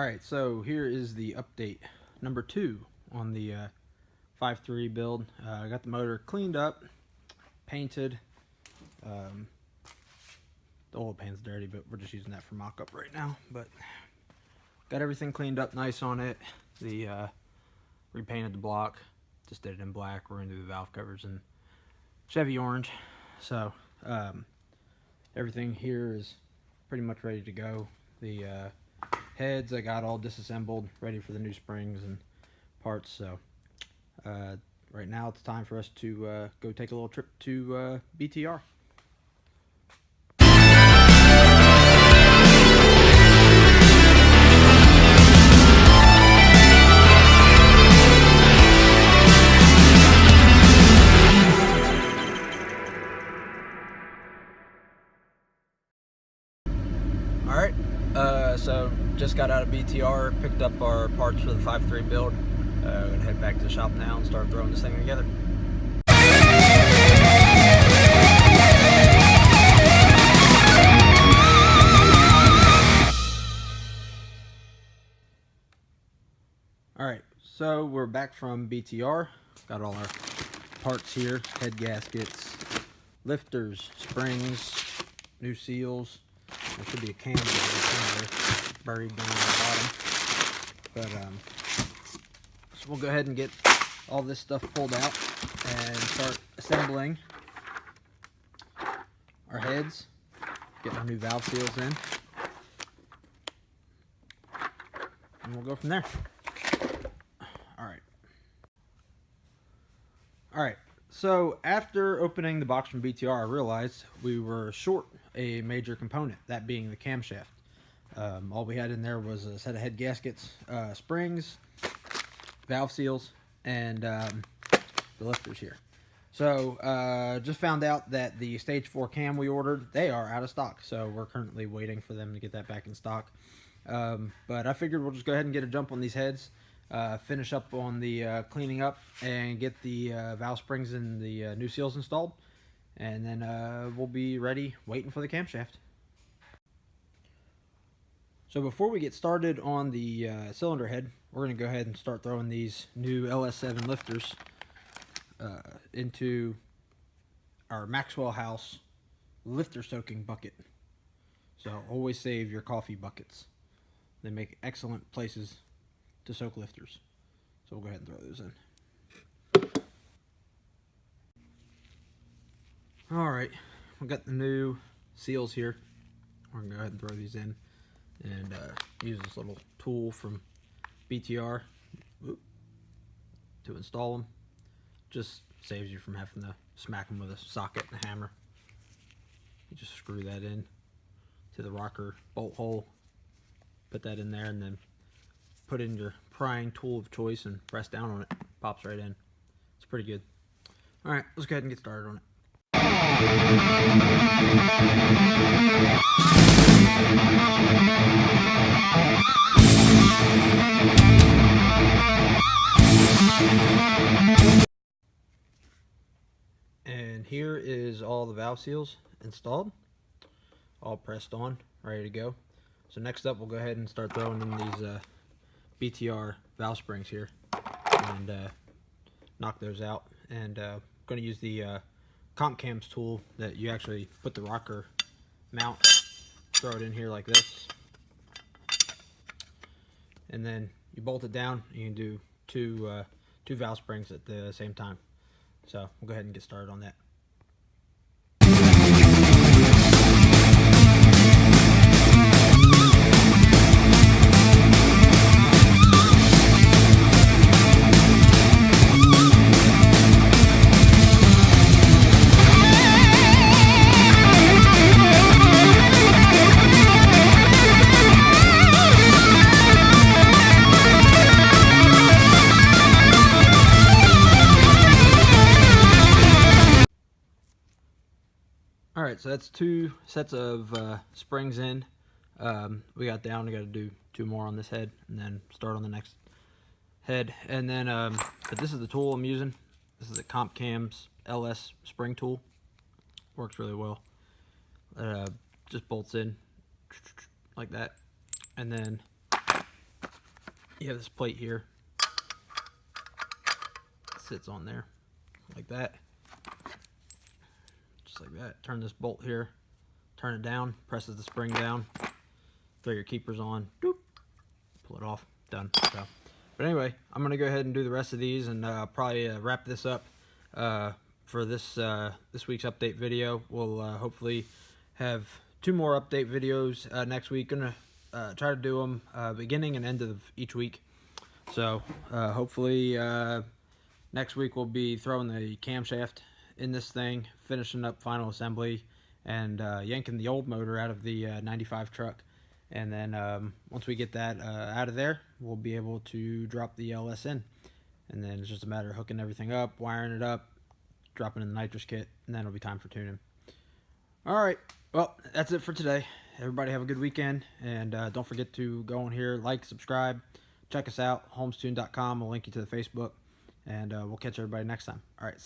Alright, so here is the update number 2 on the 5.3 build. I got the motor cleaned up, painted. The oil pan's dirty, but we're just using that for mock-up right now. But got everything cleaned up nice on it. The repainted the block, just did it in black. We're gonna do the valve covers in Chevy orange. So everything here is pretty much ready to go. The heads I got all disassembled, ready for the new springs and parts. So right now it's time for us to go take a little trip to BTR. Alright, so just got out of BTR, picked up our parts for the 5.3 build. We're gonna head back to the shop now and start throwing this thing together. Alright, so we're back from BTR. Got all our parts here, head gaskets, lifters, springs, new seals. There should be a cam buried down at the bottom. But so we'll go ahead and get all this stuff pulled out and start assembling our heads, get our new valve seals in, and we'll go from there. Alright, so after opening the box from BTR, I realized we were short a major component, that being the camshaft. All we had in there was a set of head gaskets, springs, valve seals, and the lifters here. So just found out that the stage 4 cam we ordered, they are out of stock. So we're currently waiting for them to get that back in stock. But I figured we'll just go ahead and get a jump on these heads. Finish up on the cleaning up and get the valve springs and the new seals installed, and then we'll be ready waiting for the camshaft. So before we get started on the cylinder head, we're going to go ahead and start throwing these new LS7 lifters into our Maxwell House lifter soaking bucket. So always save your coffee buckets. They make excellent places to soak lifters. So we'll go ahead and throw those in. Alright, we've got the new seals here. We're going to go ahead and throw these in and use this little tool from BTR to install them. Just saves you from having to smack them with a socket and a hammer. You just screw that in to the rocker bolt hole, put that in there, and then put in your prying tool of choice and press down on it. Pops right in. It's pretty good. Alright, let's go ahead and get started on it. And here is all the valve seals installed, all pressed on, ready to go. So next up, we'll go ahead and start throwing in these BTR valve springs here and knock those out. And I'm going to use the comp cams tool that you actually put the rocker mount, throw it in here like this, and then you bolt it down. You can do two valve springs at the same time. So we'll go ahead and get started on that. Alright, so that's 2 sets of springs in. We got down, we got to do 2 more on this head and then start on the next head. And then, but this is the tool I'm using. This is the Comp Cams LS spring tool. Works really well. Just bolts in like that. And then you have this plate here. It sits on there like that. Just like that. Turn this bolt here. Turn it down. Presses the spring down. Throw your keepers on. Doop. Pull it off. Done. So, but anyway, I'm gonna go ahead and do the rest of these, and probably wrap this up for this this week's update video. We'll hopefully have 2 more update videos next week. Gonna try to do them beginning and end of each week. So hopefully next week we'll be throwing the camshaft in this thing, finishing up final assembly, and yanking the old motor out of the 95 truck. And then once we get that out of there, we'll be able to drop the LS in. And then it's just a matter of hooking everything up, wiring it up, dropping in the nitrous kit, and then it'll be time for tuning. Alright, well, that's it for today. Everybody have a good weekend, and don't forget to go on here, like, subscribe, check us out, homestune.com. I'll link you to the Facebook, and we'll catch everybody next time. Alright.